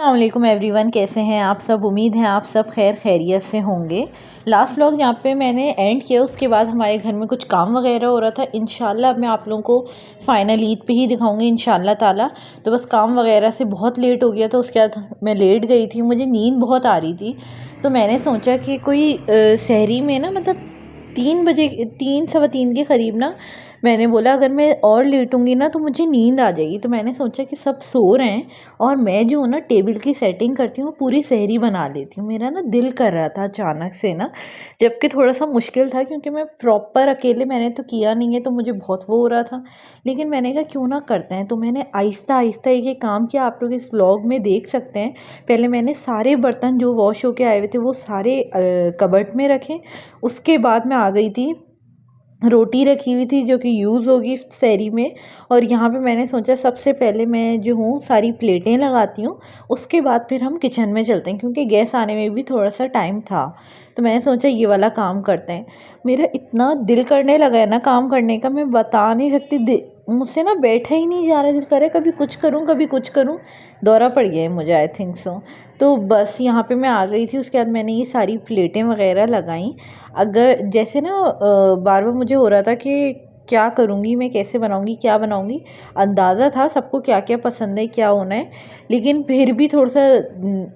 अस्सलामुअलैकुम एवरीवन, कैसे हैं आप सब। उम्मीद है आप सब खैर खैरियत से होंगे। लास्ट व्लॉग यहाँ पे मैंने एंड किया, उसके बाद हमारे घर में कुछ काम वगैरह हो रहा था। इंशाल्लाह अब मैं आप लोगों को फ़ाइनल ईद पे ही दिखाऊंगी इंशाल्लाह ताला। तो बस काम वगैरह से बहुत लेट हो गया था, उसके बाद मैं लेट गई थी, मुझे नींद बहुत आ रही थी। तो मैंने सोचा कि कोई सहरी में ना, मतलब 3 बजे, 3 सवा 3 के करीब ना, मैंने बोला अगर मैं और लेटूंगी ना तो मुझे नींद आ जाएगी। तो मैंने सोचा कि सब सो रहे हैं और मैं जो हूँ ना टेबल की सेटिंग करती हूँ, पूरी सहरी बना लेती हूँ। मेरा ना दिल कर रहा था अचानक से ना, जबकि थोड़ा सा मुश्किल था क्योंकि मैं प्रॉपर अकेले मैंने तो किया नहीं है, तो मुझे बहुत वो हो रहा था। लेकिन मैंने कहा क्यों ना करते हैं, तो मैंने आहिस्ता आहिस्ता एक काम किया। आप लोग इस व्लॉग में देख सकते हैं। पहले मैंने सारे बर्तन जो वॉश होके आए हुए थे वो सारे कबर्ड में रखे। उसके बाद मैं आ गई थी, रोटी रखी हुई थी जो कि यूज़ होगी सहरी में। और यहाँ पे मैंने सोचा सबसे पहले मैं जो हूँ सारी प्लेटें लगाती हूँ, उसके बाद फिर हम किचन में चलते हैं क्योंकि गैस आने में भी थोड़ा सा टाइम था। तो मैंने सोचा ये वाला काम करते हैं। मेरा इतना दिल करने लगा है ना काम करने का, मैं बता नहीं सकती। मुझसे ना बैठा ही नहीं जा रहा, दिल करे कभी कुछ करूँ कभी कुछ करूँ। दौरा पड़ गया है मुझे, आई थिंक सो। तो बस यहाँ पे मैं आ गई थी। उसके बाद मैंने ये सारी प्लेटें वगैरह लगाई। अगर जैसे ना बार बार मुझे हो रहा था कि क्या करूँगी मैं, कैसे बनाऊँगी, क्या बनाऊँगी। अंदाज़ा था सबको क्या क्या पसंद है, क्या होना है, लेकिन फिर भी थोड़ा सा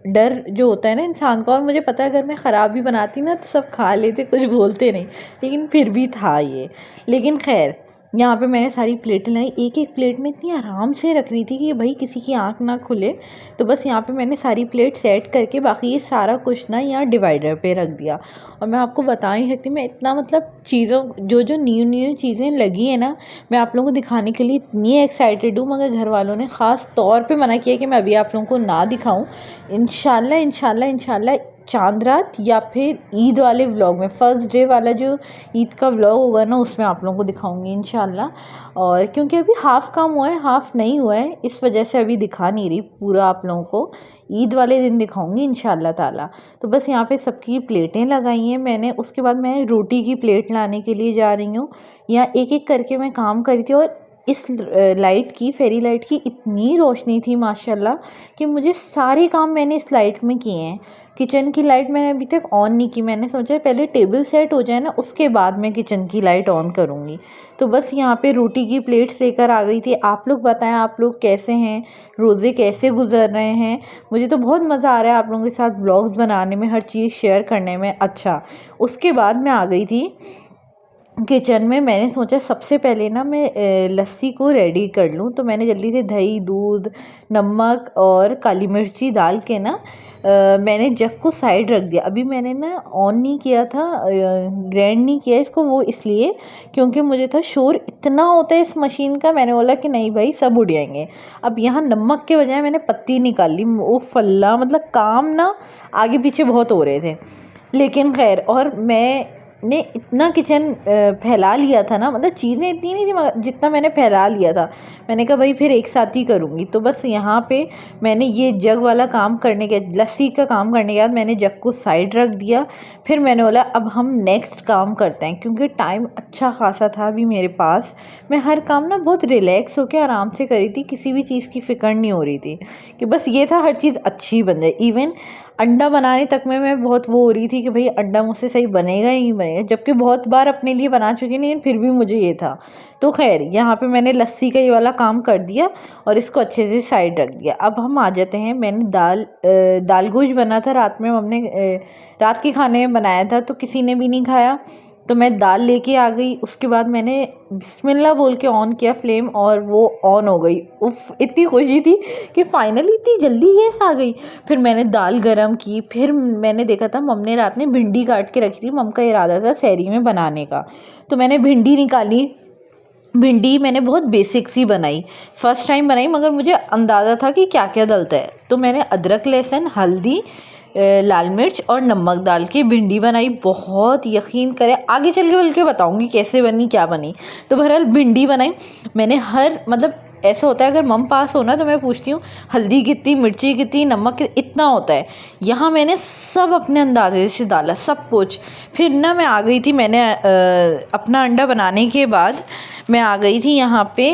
डर जो होता है ना इंसान का। और मुझे पता है अगर मैं ख़राब भी बनाती ना तो सब खा लेते, कुछ बोलते नहीं, लेकिन फिर भी था ये। लेकिन खैर यहाँ पे मैंने सारी प्लेटें लाई, एक एक प्लेट में इतनी आराम से रख रही थी कि भाई किसी की आँख ना खुले। तो बस यहाँ पे मैंने सारी प्लेट सेट करके बाकी ये सारा कुछ ना यहाँ डिवाइडर पे रख दिया। और मैं आपको बता नहीं सकती, मैं इतना मतलब चीज़ों जो जो न्यू न्यू चीज़ें लगी है ना, मैं आप लोगों को दिखाने के लिए इतनी एक्साइटेड हूँ। मगर घर वालों ने ख़ास तौर पे मना किया कि मैं अभी आप लोगों को ना दिखाऊं। इंशाल्लाह इंशाल्लाह इंशाल्लाह चांद रात या फिर ईद वाले व्लॉग में, फ़र्स्ट डे वाला जो ईद का व्लॉग होगा ना, उसमें आप लोगों को दिखाऊंगी इंशाल्लाह। और क्योंकि अभी हाफ़ काम हुआ है, हाफ़ नहीं हुआ है, इस वजह से अभी दिखा नहीं रही पूरा आप लोगों को। ईद वाले दिन दिखाऊंगी इंशाल्लाह ताला। तो बस यहाँ पे सबकी प्लेटें लगाई हैं मैंने। उसके बाद मैं रोटी की प्लेट लाने के लिए जा रही हूँ। यहाँ एक एक करके मैं काम करी थी। और इस लाइट की, फेरी लाइट की इतनी रोशनी थी माशाल्लाह कि मुझे सारे काम मैंने इस लाइट में किए हैं। किचन की लाइट मैंने अभी तक ऑन नहीं की। मैंने सोचा पहले टेबल सेट हो जाए ना, उसके बाद मैं किचन की लाइट ऑन करूँगी। तो बस यहाँ पे रोटी की प्लेट्स लेकर आ गई थी। आप लोग बताएं, आप लोग कैसे हैं, रोज़े कैसे गुजर रहे हैं। मुझे तो बहुत मज़ा आ रहा है आप लोगों के साथ व्लॉग्स बनाने में, हर चीज़ शेयर करने में। अच्छा, उसके बाद मैं आ गई थी किचन में। मैंने सोचा सबसे पहले ना मैं लस्सी को रेडी कर लूँ। तो मैंने जल्दी से दही, दूध, नमक और काली मिर्ची डाल के ना मैंने जग को साइड रख दिया। अभी मैंने ना ऑन नहीं किया था, ग्राइंड नहीं किया इसको, वो इसलिए क्योंकि मुझे था शोर इतना होता है इस मशीन का। मैंने बोला कि नहीं भाई सब उड़ जाएंगे। अब यहाँ नमक के बजाय मैंने पत्ती निकाल ली। वो फल्ला मतलब काम ना आगे पीछे बहुत हो रहे थे। लेकिन खैर, और मैंने इतना किचन फैला लिया था ना, मतलब चीज़ें इतनी नहीं थी मगर जितना मैंने फैला लिया था। मैंने कहा भाई फिर एक साथ ही करूँगी। तो बस यहाँ पे मैंने ये जग वाला काम करने के, लस्सी का काम करने के बाद मैंने जग को साइड रख दिया। फिर मैंने बोला अब हम नेक्स्ट काम करते हैं, क्योंकि टाइम अच्छा खासा था अभी मेरे पास। मैं हर काम ना बहुत रिलैक्स होकर आराम से करी थी, किसी भी चीज़ की फ़िक्र नहीं हो रही थी कि बस ये था हर चीज़ अच्छी बन जाए। इवन अंडा बनाने तक में मैं बहुत वो हो रही थी कि भाई अंडा मुझसे सही बनेगा ही नहीं बनेगा, जबकि बहुत बार अपने लिए बना चुकी, लेकिन फिर भी मुझे ये था। तो खैर यहाँ पे मैंने लस्सी का ये वाला काम कर दिया और इसको अच्छे से साइड रख दिया। अब हम आ जाते हैं, मैंने दाल गोश्त बना था रात में, हमने रात के खाने में बनाया था, तो किसी ने भी नहीं खाया। तो मैं दाल लेके आ गई। उसके बाद मैंने बिस्मिल्लाह बोल के ऑन किया फ्लेम और वो ऑन हो गई। उफ, इतनी खुशी थी कि फाइनली इतनी जल्दी गैस आ गई। फिर मैंने दाल गरम की। फिर मैंने देखा था मम ने रात में भिंडी काट के रखी थी, मम का इरादा था सहरी में बनाने का। तो मैंने भिंडी निकाली। भिंडी मैंने बहुत बेसिक सी बनाई, फ़र्स्ट टाइम बनाई, मगर मुझे अंदाज़ा था कि क्या क्या डलता है। तो मैंने अदरक, लहसुन, हल्दी, लाल मिर्च और नमक डाल के भिंडी बनाई। बहुत यकीन करें आगे चल के बल्कि बताऊंगी कैसे बनी, क्या बनी। तो बहरहाल भिंडी बनाई मैंने। हर मतलब ऐसा होता है अगर मम पास होना तो मैं पूछती हूँ हल्दी कितनी, मिर्ची कितनी, नमक इतना होता है। यहाँ मैंने सब अपने अंदाजे से डाला, सब कुछ। फिर ना मैं आ गई थी, मैंने अपना अंडा बनाने के बाद मैं आ गई थी यहाँ पे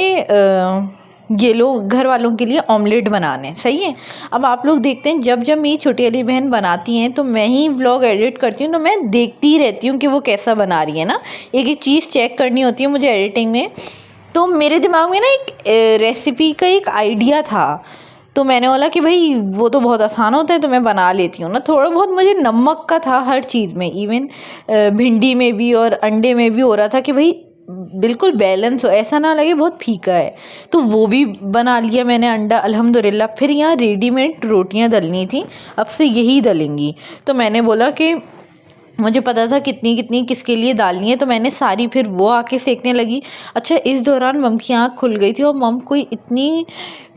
ये लोग घर वालों के लिए ऑमलेट बनाने, सही है। अब आप लोग देखते हैं जब जब मेरी छोटी वाली बहन बनाती हैं तो मैं ही व्लॉग एडिट करती हूँ, तो मैं देखती ही रहती हूँ कि वो कैसा बना रही है ना, एक एक चीज़ चेक करनी होती है मुझे एडिटिंग में। तो मेरे दिमाग में ना एक रेसिपी का एक आइडिया था, तो मैंने बोला कि भाई वो तो बहुत आसान होता है तो मैं बना लेती हूँ ना। थोड़ा बहुत मुझे नमक का था हर चीज़ में, इवन भिंडी में भी और अंडे में भी हो रहा था कि भाई बिल्कुल बैलेंस हो, ऐसा ना लगे बहुत फीका है। तो वो भी बना लिया मैंने अंडा अल्हम्दुलिल्लाह। फिर यहाँ रेडीमेड रोटियाँ डलनी थी, अब से यही डलेंगी। तो मैंने बोला कि मुझे पता था कितनी कितनी किसके लिए डालनी है, तो मैंने सारी फिर वो आके सेकने लगी। अच्छा, इस दौरान मम की आँख खुल गई थी और मम कोई इतनी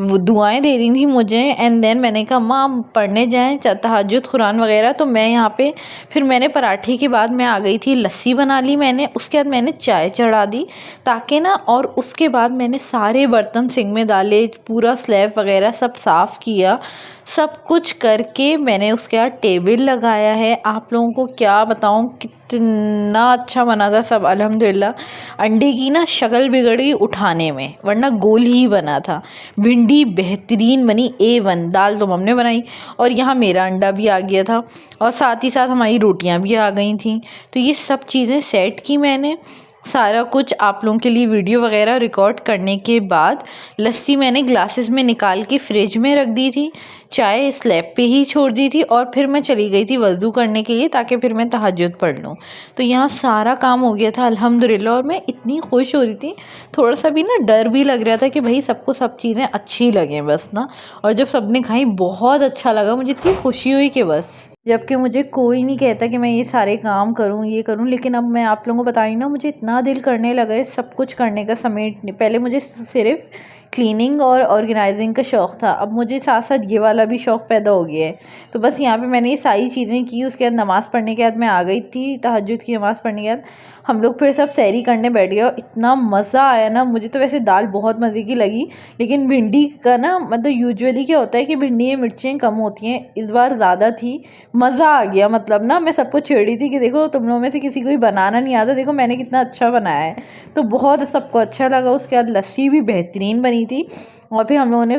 वो दुआएं दे रही थी मुझे। एंड देन मैंने कहा अम्मा हम पढ़ने जाएँ तहज्जुद कुरान वगैरह। तो मैं यहाँ पे फिर मैंने पराठे के बाद मैं आ गई थी, लस्सी बना ली मैंने, उसके बाद मैंने चाय चढ़ा दी ताकि ना, और उसके बाद मैंने सारे बर्तन सिंक में डाले, पूरा स्लैब वगैरह सब साफ़ किया। सब कुछ करके मैंने उसके बाद टेबल लगाया है। आप लोगों को क्या बताऊँ कितना अच्छा बना था सब अल्हम्दुलिल्लाह। अंडे की ना शक्ल बिगड़ गई उठाने में, वरना गोल ही बना था। भिंडी बेहतरीन बनी, A1। दाल तो मम्मी ने बनाई और यहाँ मेरा अंडा भी आ गया था और साथ ही साथ हमारी रोटियाँ भी आ गई थी। तो ये सब चीज़ें सेट की मैंने, सारा कुछ आप लोगों के लिए वीडियो वगैरह रिकॉर्ड करने के बाद लस्सी मैंने ग्लासेस में निकाल के फ्रिज में रख दी थी, चाय स्लैब पे ही छोड़ दी थी और फिर मैं चली गई थी वज़ू करने के लिए ताकि फिर मैं तहज्जुद पढ़ लूँ। तो यहाँ सारा काम हो गया था अल्हम्दुलिल्लाह और मैं इतनी खुश हो रही थी। थोड़ा सा भी ना डर भी लग रहा था कि भाई सबको सब चीज़ें अच्छी लगें बस ना। और जब सबने खाई बहुत अच्छा लगा, मुझे इतनी खुशी हुई कि बस। जबकि मुझे कोई नहीं कहता कि मैं ये सारे काम करूँ ये करूँ, लेकिन अब मैं आप लोगों को बता रही हूँ ना, मुझे इतना दिल करने लगा है सब कुछ करने का समेटने। पहले मुझे सिर्फ क्लीनिंग और ऑर्गेनाइजिंग का शौक़ था, अब मुझे साथ साथ ये वाला भी शौक़ पैदा हो गया है। तो बस यहाँ पे मैंने ये सारी चीज़ें की। उसके बाद नमाज़ पढ़ने के बाद मैं आ गई थी, तहज्जुद की नमाज़ पढ़ने के बाद हम लोग फिर सब सैरी करने बैठ गए और इतना मज़ा आया ना। मुझे तो वैसे दाल बहुत मज़े की लगी, लेकिन भिंडी का ना मतलब यूजुअली क्या होता है कि भिंडी में मिर्चें कम होती हैं, इस बार ज़्यादा थी। मज़ा आ गया, मतलब ना मैं सबको छेड़ रही थी कि देखो तुम लोगों में से किसी को भी बनाना नहीं आता, देखो मैंने कितना अच्छा बनाया है। तो बहुत सबको अच्छा लगा। उसके बाद लस्सी भी बेहतरीन बनी थी और फिर हम लोगों ने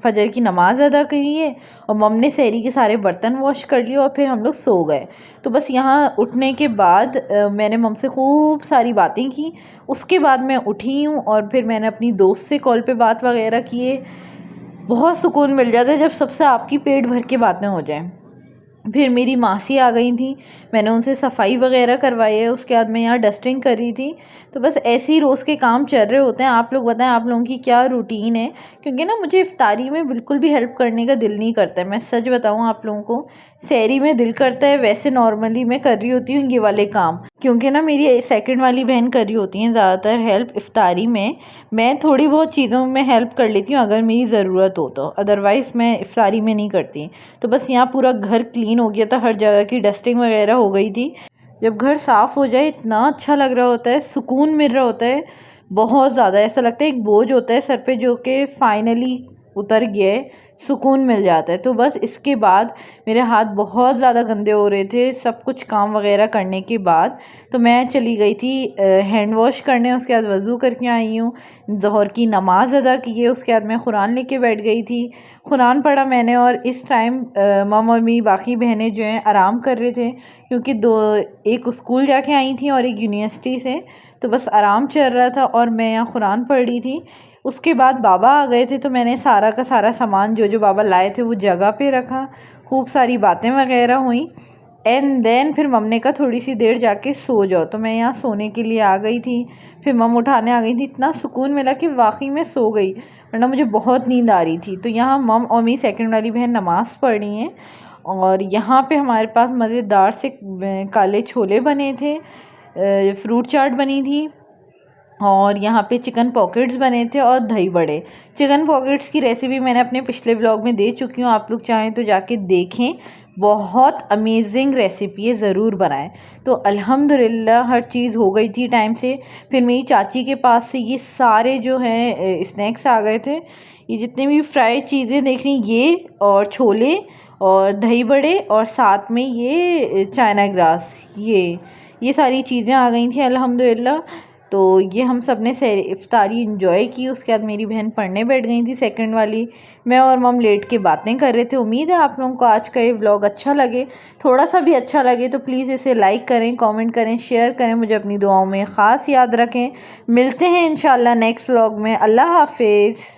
फजर की नमाज़ अदा की है और मम ने सहरी के सारे बर्तन वॉश कर लिए और फिर हम लोग सो गए। तो बस यहाँ उठने के बाद मैंने मम से खूब सारी बातें की। उसके बाद मैं उठी हूँ और फिर मैंने अपनी दोस्त से कॉल पे बात वगैरह किए। बहुत सुकून मिल जाता है जब सबसे आपकी पेट भर के बातें हो जाएं। फिर मेरी मासी आ गई थी, मैंने उनसे सफाई वगैरह करवाई है। उसके बाद मैं यहाँ डस्टिंग कर रही थी। तो बस ऐसे ही रोज़ के काम चल रहे होते हैं। आप लोग बताएं आप लोगों की क्या रूटीन है, क्योंकि ना मुझे इफ्तारी में बिल्कुल भी हेल्प करने का दिल नहीं करता है। मैं सच बताऊँ आप लोगों को, सहरी में दिल करता है, वैसे नॉर्मली मैं कर रही होती हूँ ये वाले काम, क्योंकि ना मेरी सेकंड वाली बहन कर रही होती हैं ज़्यादातर हेल्प इफ्तारी में। मैं थोड़ी बहुत चीज़ों में हेल्प कर लेती हूँ अगर मेरी ज़रूरत हो तो, अदरवाइज़ मैं इफ्तारी में नहीं करती। तो बस यहाँ पूरा घर क्लीन हो गया था, हर जगह की डस्टिंग वगैरह हो गई थी। जब घर साफ़ हो जाए इतना अच्छा लग रहा होता है, सुकून मिल रहा होता है बहुत ज़्यादा। ऐसा लगता है एक बोझ होता है सर पे जो कि फ़ाइनली उतर गया है, सुकून मिल जाता है। तो बस इसके बाद मेरे हाथ बहुत ज़्यादा गंदे हो रहे थे सब कुछ काम वगैरह करने के बाद। तो मैं चली गई थी हैंड वॉश करने, उसके बाद वज़ू करके आई हूँ, ज़ोहर की नमाज़ अदा की है। उसके बाद मैं कुरान लेके बैठ गई थी, कुरान पढ़ा मैंने। और इस टाइम मम और मेरी बाकी बहनें जो हैं आराम कर रहे थे, क्योंकि एक स्कूल जाके आई थी और एक यूनिवर्सिटी से। तो बस आराम चल रहा था और मैं यहाँ कुरान पढ़ रही थी। उसके बाद बाबा आ गए थे, तो मैंने सारा का सारा सामान जो जो बाबा लाए थे वो जगह पे रखा, खूब सारी बातें वगैरह हुई। एंड देन फिर मम ने कहा थोड़ी सी देर जाके सो जाओ, तो मैं यहाँ सोने के लिए आ गई थी। फिर मम उठाने आ गई थी, इतना सुकून मिला कि वाकई में सो गई, वरना मुझे बहुत नींद आ रही थी। तो यहाँ मम और मेरी सेकंड वाली बहन नमाज़ पढ़ रही हैं और यहाँ पे हमारे पास मज़ेदार से काले छोले बने थे, फ्रूट चाट बनी थी और यहाँ पे चिकन पॉकेट्स बने थे और दही बड़े। चिकन पॉकेट्स की रेसिपी मैंने अपने पिछले व्लॉग में दे चुकी हूँ, आप लोग चाहें तो जाके देखें, बहुत अमेजिंग रेसिपी है, ज़रूर बनाएं। तो अल्हम्दुलिल्लाह हर चीज़ हो गई थी टाइम से। फिर मेरी चाची के पास से ये सारे जो हैं स्नैक्स आ गए थे, ये जितने भी फ्राई चीज़ें देख रही, ये और छोले और दही बड़े और साथ में ये चाइना ग्रास, ये सारी चीज़ें आ गई थी अल्हम्दुलिल्लाह। तो ये हम सब ने इफ्तारी इंजॉय की। उसके बाद मेरी बहन पढ़ने बैठ गई थी सेकंड वाली, मैं और मम लेट के बातें कर रहे थे। उम्मीद है आप लोगों को आज का ये व्लॉग अच्छा लगे, थोड़ा सा भी अच्छा लगे तो प्लीज़ इसे लाइक करें, कमेंट करें, शेयर करें, मुझे अपनी दुआओं में ख़ास याद रखें। मिलते हैं इंशाल्लाह नेक्स्ट व्लॉग में। अल्लाह हाफिज़।